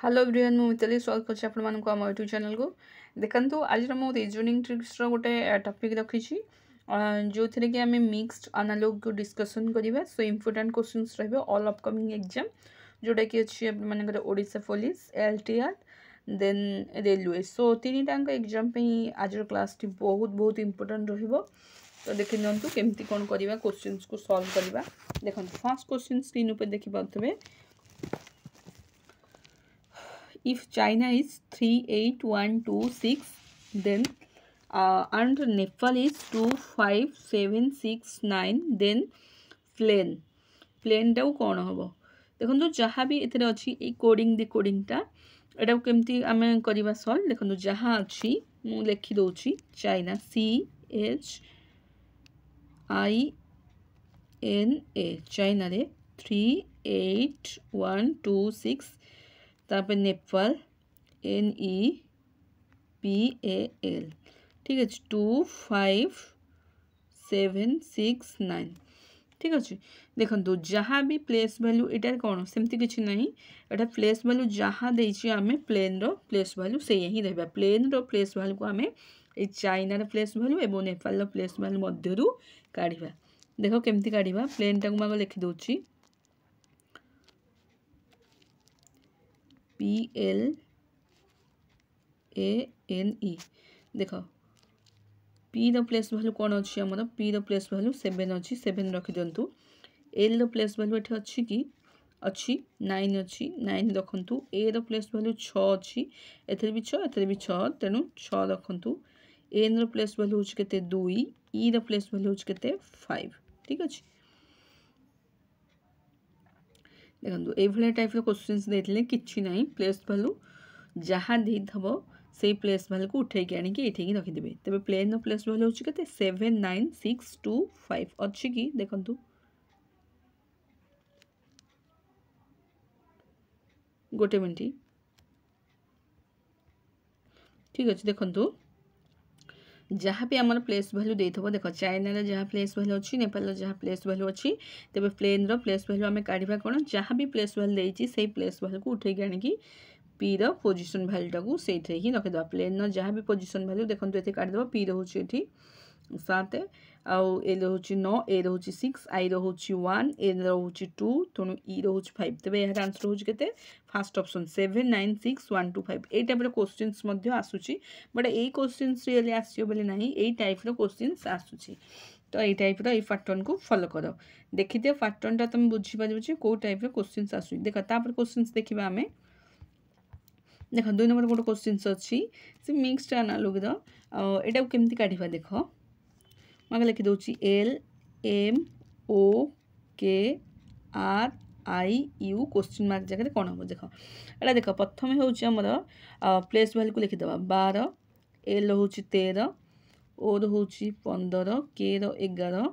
Hello everyone मु मिताली स्वागत करछि आपण मानको हम यूट्यूब चैनल को देखंतु आज मु रीजनिंग ट्रिक्स रो गोटे टॉपिक रखी छी जो थरे कि हमें मिक्स्ड एनालॉग को डिस्कशन करिबा सो इंपोर्टेंट क्वेश्चंस रहबे ऑल अपकमिंग एग्जाम जोटा कि अछि आपण मानकर Odisha police LTR then railway so तीन टांग एग्जाम पे आज क्लास टी बहुत इंपोर्टेंट रहिबो तो देखि नंतु केमती कोन करिबा क्वेश्चंस को सॉल्व करिबा देखंतु फर्स्ट क्वेश्चन स्क्रीन ऊपर देखि पाथबे if China is 38126 then and Nepal is 25769 then plane tau कौन हम देखो जहाँ भी इतने अच्छी कोडिंग डिकोडिंग टा एटा केमती आम करवा सॉल्व देखो जहाँ अच्छी मु लिखि दउची चाइना CHINA चाइना रे 38126 तापर नेपाल NEPAL ठीक है 25769 ठीक अच्छे देखो जहाँ भी प्लेस वैल्यू इटार कौन सेमती किसी ना एटा प्लेस वैल्यू जहाँ देछि आमे प्लेन रो प्लेस वैल्यू से ही रहबा प्लेन रो प्लेस वैल्यू को आमे A China row place value एवं नेपाल रो प्लेस वैल्यू मध्यरु काढिबा देखो केमती काढिबा प्लेन टाको मागो लिखि दोछि PLANE देख P रो प्लेस वैल्यू कौन अच्छी आमर P रो प्लेस वैल्यू 7 अच्छी 7 रखी दिंतु L रो प्लेस वैल्यू एठी अच्छी कि अच्छी 9 अच्छी 9 रखंतु A रो प्लेस वैल्यू 6 अच्छी एथरे भी 6 तेणु 6 रखंतु N रो प्लेस वैल्यू होची केते 2 E रो प्लेस वैल्यू होची केते 5 ठीक अछि देखो ये टाइप क्वेश्चंस देते कि ना प्लेस वैल्यू जहाँ देव से प्लेस वैल्यू को उठे आणिकी ये रखिदेवे तेज प्लेन प्लेस वैल्यू हूँ के 79625 अच्छी कि देखु गोटे मिनट ठीक अच्छे देखु जहाँ भी आम प्लेस वैल्यू देथबो देख चाइना जहाँ प्लेस वैल्यू अच्छी नेपाल जहाँ प्लेस वैल्यू अच्छी तेज प्लेन रो प्लेस वैल्यू आम काढ़ा कौन जहाँ भी प्लेस वैल्यू देती से प्लेस वैल्यू को उठे आणिकी पी रो पोजिशन वैल्यू टाक से ही रखिद प्लेन जहाँ भी पोजिशन वैल्यू देखो ये काढ़ीद पी रोचे ये 7 आउ ए रोचे 9 ए रोचे 6 आई रोचे 1 ए रोचे 2 तेणु ई रोचे 5 तेज यार आंसर हूँ के फास्ट ऑप्शन 796125 ये टाइप क्वेश्चंस आसूची बट ये क्वेश्चंस रियली आसो बोली ना ये टाइप क्वेश्चंस आसूची तो ये टाइप ये पैटर्न को फॉलो कर देखी दियो पैटर्न टा तुम बुझीपार कौ टाइप क्वेश्चंस आसूची देख तापर क्वेश्चंस देखा आम देख 2 नंबर गोटे क्वेश्चंस अच्छी से मिक्स्ड एनालॉग एटा केमती काढ़ा देख मैं लिखि दूची LMOKRIU क्वेश्चन मार्क जगह कौन हम देख एटा देख प्रथम हूँ प्लेस वैल्यू को लिखिद 12 L हूँ 13 O हूँ 15 K 11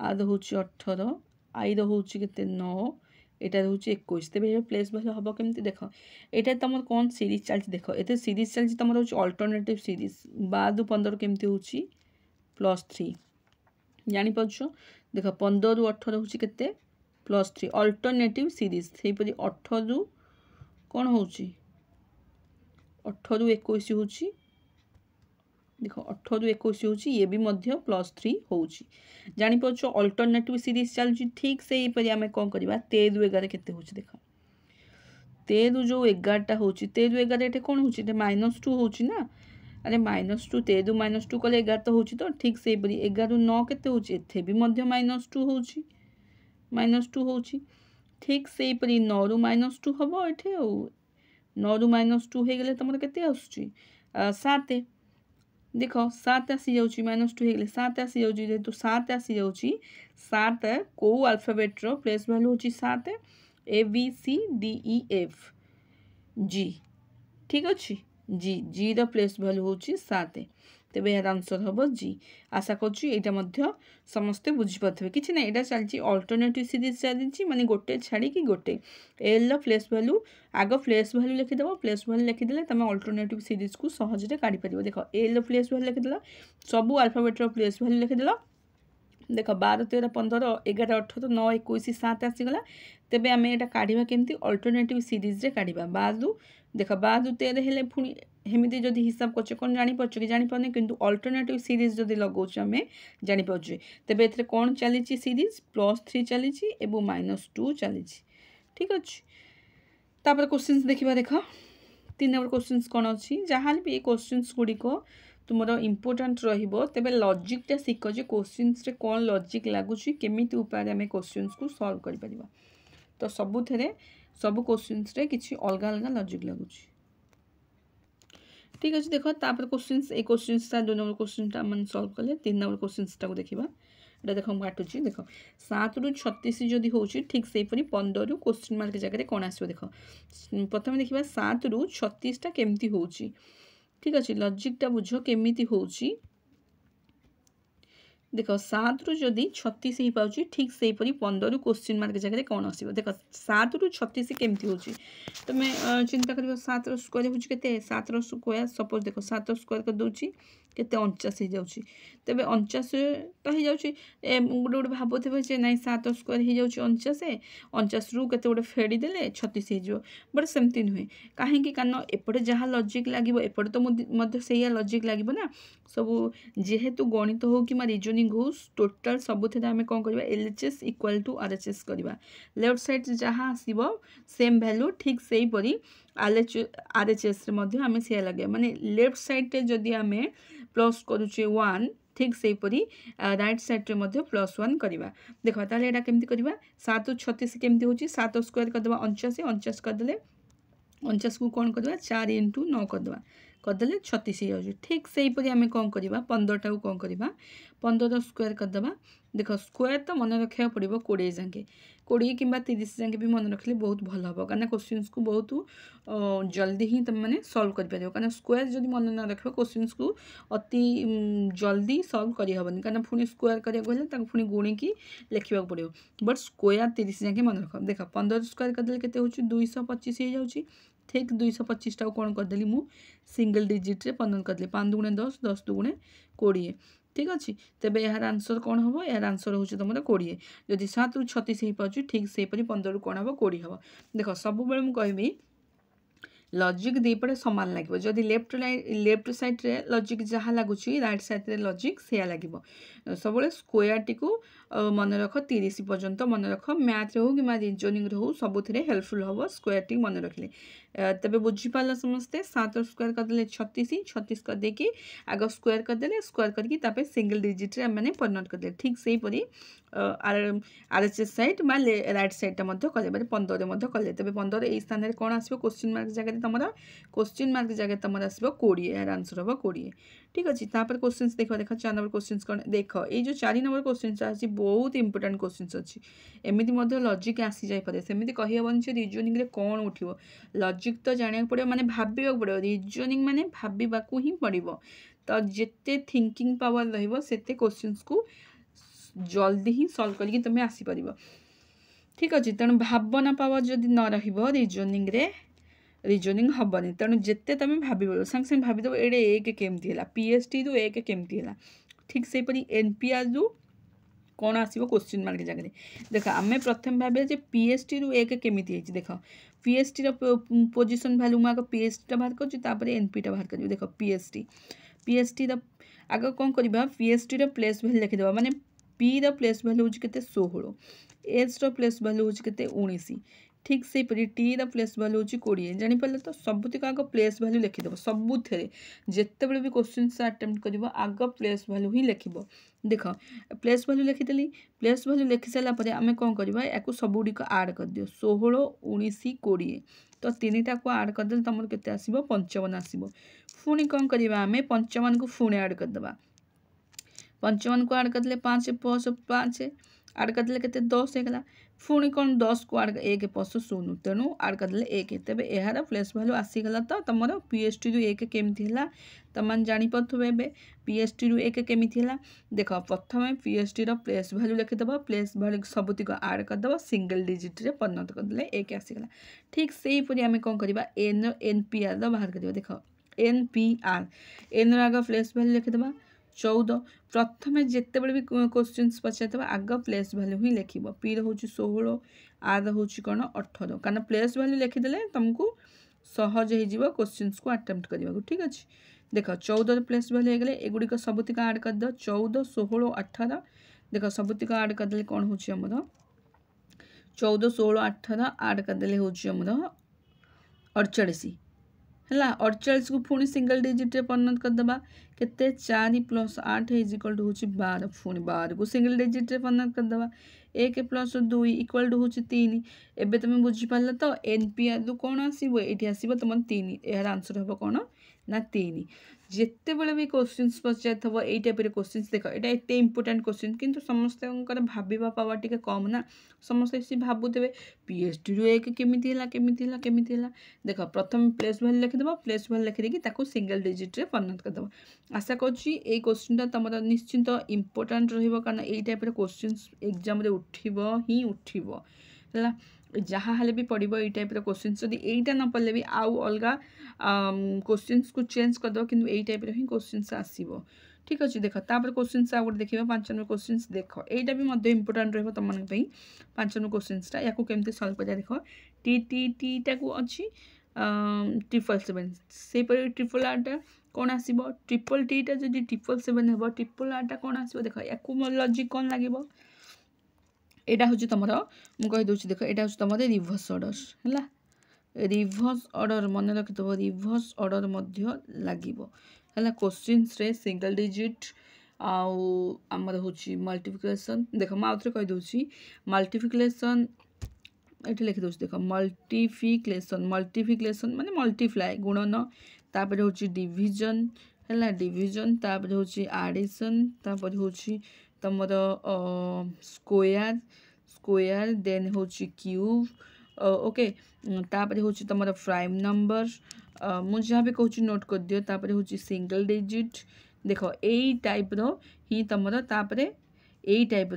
R हूँ 18 I हूँ के 9 एटार हूँ 21 तेज प्लेस वैल्यू हम केमती देख ये तुम कौन सीरीज चलती देख ये सीरीज चलती तुम हूँ अल्टरनेटिव सीरीज 12 15 केमती हूँ +3 जापर देख 15 रु 18 हूँ के +3 अल्टरनेटिव सीरीज से 18 रु कौन हूँ 18 रु 21 हूँ देख 18 रु 21 हूँ ये भी +3 हूँ जापर अल्टरनेटिव सीरीज चलुची ठीक से आम कौन करवा 13 रु 11 केते हूँ देख 13 जो 11टा हूँ 13 रु 11 ये कौन हूँ -2 हूँ ना अरे -2 13 -2 कले 11 तो हूँ तो ठीक से 11 रु 9 केते हूँ एथे भी -2 हूँ -2 हूँ ठीक से 9 रु -2 हम ये 9 रु -2 हो गले तुम के 7 देख 7 आसी जाऊँगी -2 हो गले 7 आसी जाऊँगी जेहेतु 7 आसी जाऊँगी 7 कौ अल्फाबेट रो प्लेस वैल्यू हूँ 7 ABCDEF G ठीक अच्छे जी रो प्लेस वैल्यू हूँ 7 तेज यार आंसर हम जी आशा करुँचा समस्ते बुझीपारे कि ना यहाँ चलती अल्टरनेटिव सीरीज चलती माने गोटे छाड़ी गोटे एल प्लेस वैल्यू आग प्लेस वैल्यू लिखिदेव प्लेस वैल्यू लिखिदे तुम अल्टरनेटिव सीरीज को सहजरे काढ़ी पार देख एल प्लेस वैल्यू लिखिदेल सबू अल्फाबेट प्लेस वैल्यू लिखिदेल देख 12 13 15 11 18 9 21 7 आसीगला तेबे आम यहाँ काढ़ा केमती अल्टरनेटिव सीरीज रे काढ़ा 12 देख 12 13 हेले पुणी हेमिति जदि हिसाब करछे कौन जापर कि जापारे कि अल्टरनेटिव सीरीज जदि लगाऊँ आम जापारे तेबे एथरे कौन चली सीरीज +3 चली -2 चली ठीक अच्छे। तापर क्वेश्चन देखा देख 3 नंबर क्वेश्चन कौन अच्छी जहाँ भी क्वेश्चन गुड़िक तुम इम्पोर्टाट रेबे लॉजिकटा शिख जे क्वेश्चन रे कौन लॉजिक लगुच केमिति उपाय आम क्वेश्चन को सॉल्व कर पारिबा। तो सबुथे सब क्वेश्चन रे किछि अलग अलग लॉजिक लगुच ठीक अच्छे। देख तापर क्वेश्चन ए क्वेश्चन 2 नंबर क्वेश्चन मन सॉल्व कले 3 नंबर क्वेश्चन देखा ये देख काटुची देख 7 रु 36 जदि हो ठीक से 15 रु क्वेश्चन मार्क जगह कौन आसो देख प्रथम देखा 7 रु 36 टा केमती हो ठीक अच्छे लॉजिकटा बुझ केमिति होची देख 7 रु जदि 36 ही पाउची ठीक से 15 रु क्वेश्चन मार्क जगह कौन आसो देख 7 रु 36 केमती होची तुम चिंता कर 7 रो स्क्वायर हो 7 रो स्क्वायर सपोज देख 7 स्क्वायर कर दूची केते 49 हो जाउची तेबे 49 तो हो जाउची गोटे गोटे भाबुथे जे ना 7 स्क्वायर हो जाउची 49 रु केते गोटे फेडी देले 36 हो जो बट सेमती नुहे कहीं कारण एपटे जहाँ लॉजिक लगे एपटे तो मध्य से लॉजिक लगे ना सब जेहेतु गणित हो कि रिजनिंग हो टोटाल सबुथे आम कौन करवा LHS इक्वल टू RHS करवा लेफ्ट साइड जहाँ आसो सेम वैल्यू ठीक से RHS आम से लगे माने लेफ्ट साइड जदि आम प्लस करुचे 1 ठीक से राइट साइड रे +1 करवा देख ताले एटा केमती करवा 7 रु 36 केमती होची 7 स्क्वायर करदेबा 49 49 करदेले 49 को कौन करवा 4 × 9 करदेले 36 हो ठीक से आम कौन करवा 15 टा कौन करवा 15 स्क्वायर करदेबा देख स्क्वायर तो मन रखा पड़ो 20 जाके 20 कि 30 जाके भी मन रखिले बहुत भल हम कारण क्वेश्चन को बहुत जल्दी ही तुम मैंने सॉल्व कर पार कारण स्क्वायर जब मन न रख क्वेश्चन को अति जल्दी सॉल्व करहबनी कारण पुणी स्क्वायर कराया पुणी गुणिकी लिखा पड़ो बट स्क्वायर 30 जाके मन रख देख 15 स्क्वायर करदे के 225 हो जाऊँगी ठीक 225 टा कौन करदेली मु सिंगल डिजिट रे 15 करदेली 5 × 10 10 × 20 ठीक अच्छे तेबे यार आंसर कौन हम यार आंसर हूँ तुम 20 जदि 7 रु 36 हो पाँच ठीक से 15 रु कौन हम 20 हम देख सब बेले मुझे कहबी लॉजिक दीपटे सामान लगे जदि लेफ्ट साइड रे लॉजिक जहाँ लगुच राइट साइड रे लॉजिक से लगे सब स्क्वायर टी मन रख 30 पर्यंत मन रख मैथ रे हो कि रिजनिंग हो सबुथे हेल्पफुल हम स्क्वायर टी मन रखिले तेबे बुझीपार समस्ते 7 स्क्वायर करदे 36 करदेकि आग स्क्वायर करदे स्क्वायर करके सिंगल डिजिट रे मैंने परिणत करदे ठीक से RHS साइड राइट साइड कले 15 कले तेबे 15 यही स्थान में कौन आसो क्वेश्चन मार्क जगह तुम क्वेश्चन मार्क जगह तुम आसो 20 यार आंसर हम 20 ठीक अच्छे। तापर क्वेश्चन देख देख 4 नंबर क्वेश्चन कौन देख ये जो 4 नंबर क्वेश्चन अच्छी बहुत इंपोर्टेंट क्वेश्चन अच्छी एमती लॉजिक आसी जाए सेमती कहीहबन से रिजनिंग रे कौन उठो लॉजिक तो जाना पड़ो माने भाविया पड़ो रिजनिंग माने भाविबाकू ही पड़ो तो जिते थिंकिंग पावर रहिबो सेते क्वेश्चन को जल्दी ही सॉल्व करके तुम्हें आसीपर ठीक अच्छे। तेणु भावना पावर जदि न रहिबो रिजनिंग रे रिजनिंग हेनी तेणु जिते तुम भाव सांगे सांगे भावीदेव ये एक केमती है PST रु एक केमती है ठीक से NPR रु कौन आसो क्वेश्चन मार्क जगह देख आम प्रथम भावे PST रु एक केमिति है देख PST पोजिशन भैल्यू मुझे PST टा बाहर कर NP टा बाहर कर देख PST आग कौन करवा PST रो प्लेस भैल्यू लिखिदेवा माने P रो प्लेस भैल्यू हूँ के 16 S रो प्लेस भैल्यू हूँ के 19 ठीक से T रो प्लेस भैल्यू हूँ 20 जानीपारे तो सबुतिक आग प्लेस भैल्यू लिखिदेव सबुथे जिते बड़े भी क्वेश्चन अटेम्प्ट कर आग प्लेस भैल्यू ही लिख देख प्लेस भैल्यू लिखिदेली प्लेस भैल्यू लिखि सारापर आम कौन करवा या सबुक आड कर दियो 16 19 20 तो 3टा को आड करदे तुम के 55 आसो पुणी कौन करवा आम 55 को पुणी आड करदे 55 को आड करदे 5 + 5 आड करदे के 10 होगा पुणी कौन 10 को आड 1 + 0 तेणु आड करदे 1 तेबे यार प्लेस भैल्यू आसीगला तो तुम PST रु 1 केमती है तुम जापे PST रु 1 केमती है देख प्रथम PST रो प्लेस भैल्यू लिखिदेव प्लेस भैल्यू सबुतिक आड करदेव सिंगल डिजिट रे परिणत करदे 1 आसीगला ठीक से आम कौन करवा NPR बाहर कर देख NPR N आग प्लेस भैल्यू लिखिदेव 14 प्रथमे जितेबाला भी क्वेश्चन पचार आग प्लेस भैल्यू ही लिख पी रोच 16 आर रोच कौन 18 कारण प्लेस भैल्यू लिखिदे तुमको सहज हो क्वेश्चन को अटेम्प्ट करने ठीक अच्छे देख 14 प्लेस भैल्यू होगले एगुड़िक सबुतिक आड करद 14 16 18 देख सबुतिक आड करदे कौन हो 14 16 18 आड करदे हूँ 48 है 48 को पुणी सिंगल डिजिट रे परिणत करदे केते 4 + 8 इज इक्वल टू होची 12 पुणी 12 को सिंगल डिजिट रे परिणत करदे 1 + 2 इक्वल टू होची 3 एबे तुम बुझी पारल तो एनपीआर रु कोन आसीबो एठी आसीबो तुम 3 एहार आंसर हबो कोन ना 3 जिते बेले भी क्वेश्चंस पचार यही टाइप क्वेश्चंस देख ये एत इंपोर्टाट क्वेश्चन किंतु समस्त भाविबा पावर टिके कम ना समस्ते सी भावुवे पीएचडी रु एक केमी देख प्रथम प्लेस भैल्यू लिखिदेव प्लेस भैल्यू लिखिदेकी सिंगल डिजिट रे परिणत करदेव आशा करुँची ये क्वेश्चन तुम निश्चिंत इंपोर्टाट रहा टाइप क्वेश्चंस एग्जाम उठिबो ही उठिबो है जहाँ हेले भी पड़ो ये टाइप क्वेश्चन जब यहीटा न पड़े भी आउ अलग क्वेश्चंस को चेंज करदे कि यही टाइप ही क्वेश्चंस आसो ठीक अच्छे देख तापर क्वेश्चंस आउ गोटे देखा 5 नंबर क्वेश्चंस देख यहीटा भी इंपोर्टाट रही तुम 5 नंबर क्वेश्चंसटा या केमती सल्व कर देख टी टी टीटा को अच्छी 777 से ट्रिपल आरटा कौन आसो ट्रिपल टीटा जब 777 हम ट्रिपल आरटा कौन आसो देख या लॉजिक कौन लगे एटा हूँ तुम मुझे देख यहाँ हूँ तुम रिवर्स ऑर्डर है रिवर्स ऑर्डर मन रखिथ रिवर्स ऑर्डर लगे है क्वेश्चंस रे सिंगल डिजिट आमर हूँ मल्टीप्लिकेशन देख मुझे कहीदे मल्टीप्लिकेशन ये लिखिदे देख मल्टीप्लिकेशन माने मल्टीप्लाई गुणन तापर हूँ डिविजन है डिविजन तापर हूँ एडिशन तापर हूँ तुम स्क्वायर देन हूँ क्यूब ओके तापर हूँ तुम प्राइम नंबर मुझे जहाँ भी कहूँ नोट कर दियो तापर हूँ सिंगल डिजिट देख यही टाइप ही तुम तापर यही टाइप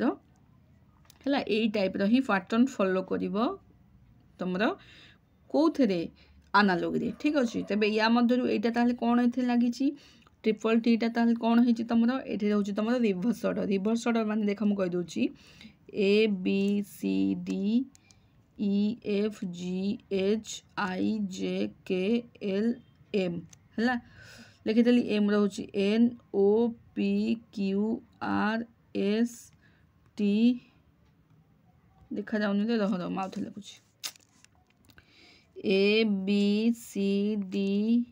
है यही टाइप ही पैटर्न फॉलो कर तुम कौथे आनालोग रे ठीक अच्छे तेज या मध्यरु एटा कौन ये लगी ट्रिपल टीटा ताल कौन है तुम ये हूँ तुम रिवर्स ऑर्डर मान देख मुझे कहीदे A B C D E F G H I J K L M है लिखिदेली एम रोचे N O P Q R S T देखा जाऊनी तो रह माउथ लिखुची A B C D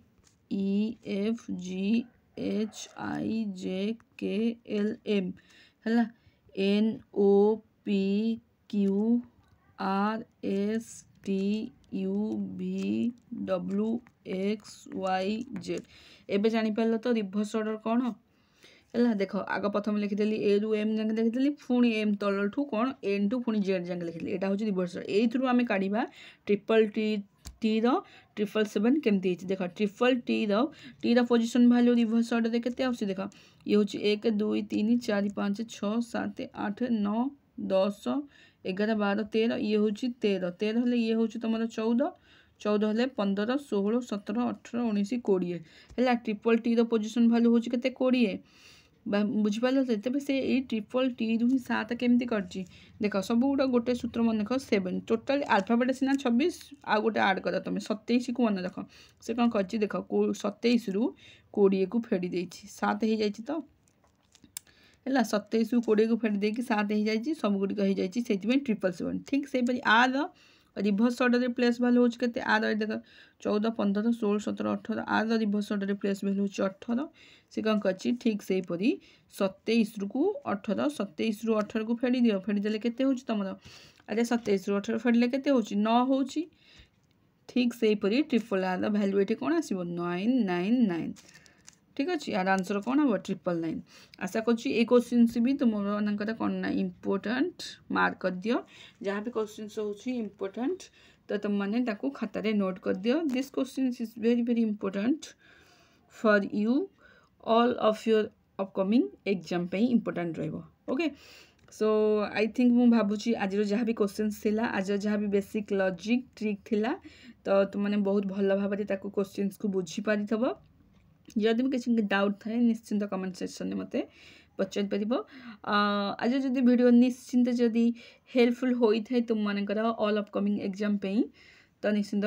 E F G H I J K L M है N O P Q R S T U V W X Y Z एबे जानीपार तो रिवर्स ऑर्डर कौन है देख आग प्रथम लिखिदेली ए रु एम जाके लिखिदेली पुणी एम तल ठू कौन एन टू पुणी जेड जाके लिखिदेली यहाँ हूँ रिवर्स ऑर्डर एथरू आम काढ़ा ट्रिपल टी ट्रिपल 7 केमती देख triple T position value reverse order के देख ये हूँ 1 2 3 4 5 6 7 8 9 10 11 12 13 ये हूँ 13 हेल्ले ये हूँ तुम 14 हेल्ले 15 16 17 18 19 20 है ट्रिपल टी पोजिशन भैल्यू हूँ के 20 बुझिपार तेज से ट्रिपल टी रु ही 7 केमती कर देख सब गुड़ा गोटे सूत्र मन रख 7 टोटाल आल्फाबेट सीना 26 आउ गोटे आड कर तुम 27 को मन रख से कौन कर देख 27 रु 20 को फेड़ी दे 7 हो जाए तो है 27 रु 20 को फेड़ी देकी 7 हो जाए सब गुड़िक हो जाए से ट्रिपल 7 ठीक से आर रिवर्स ऑर्डर प्लेस भैल्यू हूँ के आर देख 14 15 16 17 18 आर रिवर्स ऑर्डर प्लेस भैल्यू हूँ 18 से कौन कर ठीक से 27 रु 18 27 रु 18 को फेड़ी दियो फेड़ी देले केते होची तुम अरे 27 रु 18 फेड़ले केते होची 9 होची ठीक से ट्रिपल आर भैल्यू ये कौन आसो 999 ठीक अच्छे यार आंसर कौन हम 999 आशा कर क्वेश्चन भी तुम कौन ना इंपोर्टाट मार्क कर दियो जहाँ भी क्वेश्चन हूँ इंपोर्टाट तो तुम मैंने खातार नोट कर दियो this question is very very important for you all of your upcoming exam पे important okay so I think मु भावुची आज जहाँ भी क्वेश्चंस थिला आज जहाँ भी बेसिक लॉजिक ट्रिक थिला तो तुमने बहुत भल भाव क्वेश्चंस को बुझी पारिथबो जदि भी किसी डाउट थाए निश्चिंत कमेंट सेक्शन में मते पचारि पारिबो। आज जदि वीडियो निश्चिंत जदि हेल्पफुल होई थाए तुम मानकर ऑल अपकमिंग एग्जाम पे तो निश्चिंत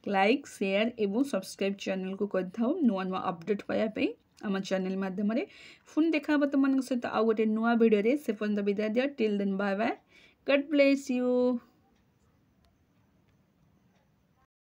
लाइक शेयर एवं सब्सक्राइब चैनल को कर थाओ नुआ नुआ अपडेट पाया पे आम चैनल माध्यम पुणी देखा तुम सहित आउ गोटे नुआ वीडियो से पर्यंत विदाय दिया till then bye bye God bless you.